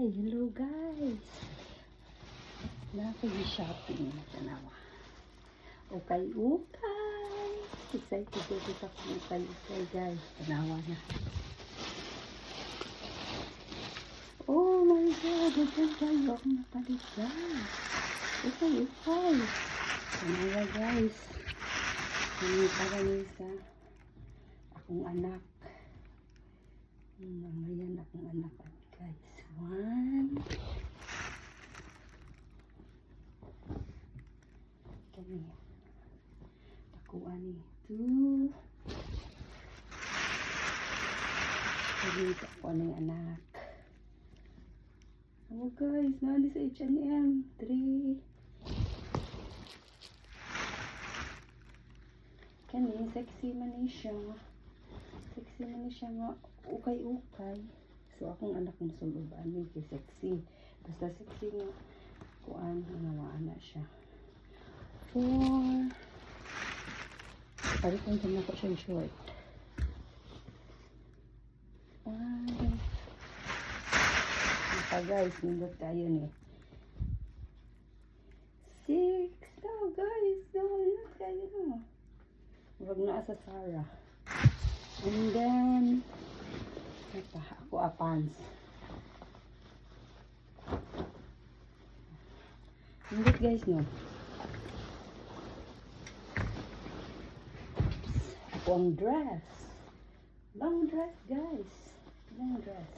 hello guys. Nakag-shopping na tanawa. Okay. Excited ko dito kung ukay guys. Tanawa na. Oh my god, dyan tayo ako napalit guys. Okay. Tanawa guys. Hindi para sa akong anak. Mamayan akong anak guys. 1. Kani. Takuan ni 2. Kani takuan ng anak. Oh guys, nali sa H&M 3. Kani sexy man ni siya. Sexy man ni siya nga ukay-ukay. So akong anak mo sulod ani kay sexy. Basta sexy nga kuan nawaan na siya. 4. Palitan ko na ko siya short. 5. Ito guys, nindot tayo ni. 6. No guys, no, nindot tayo no. Huwag na sa Sarah. And then ako pants. Hindi guys no. Ako ang dress. Long dress guys. Long dress.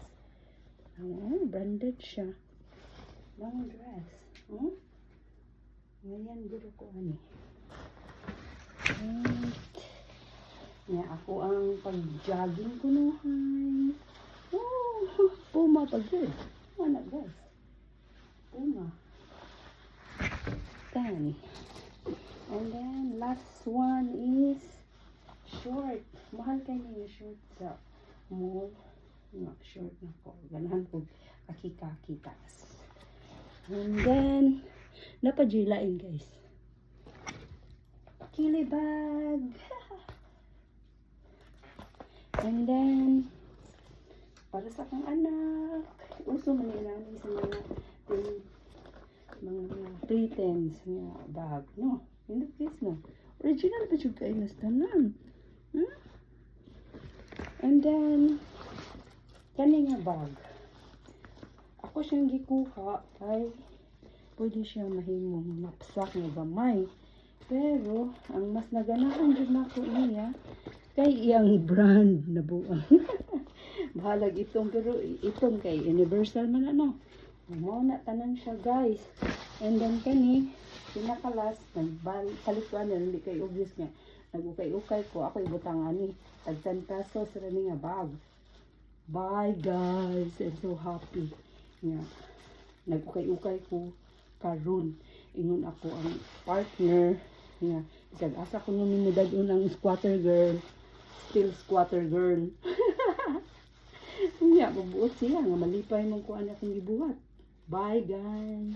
Branded siya. Long dress. Ngayon gusto ko ani. Nga ako ang pag-jogging kunuhay. Oh, Puma pa good. Ano guys? Puma. 10. And then last one is short. Mahal kayo yung short sa mall. No, short na po. Ganahan po kakita-kitas. And then napajilain guys. Kili bag. And then para sa akong anak, uso man nila sa mga pretends nga bag, no? Hindi guys, no? Original pa siya kayo nas tanan. And then kani nga bag. Ako siyang gikuha kay pwede siya mahimong napsak nga gamay. Pero ang mas naganahan jud nako niya kay iyang brand na buang. Bahalag itong pero itong kay universal man ano. Mo na tanan siya guys. And then kani pinakalas nagpalit-palit na hindi kay obvious nga. Nagukay-ukay ko ako ibutang ani tag 10 pesos ra ni nga bag. Bye guys. I'm so happy. Nga nagukay-ukay ko karon ingon ako ang partner nga isag asa ko nung minudad unang squatter girl. Still squatter girl. Nga, mabuot sila nga malipay mong kuan akong gibuhat. Bye guys.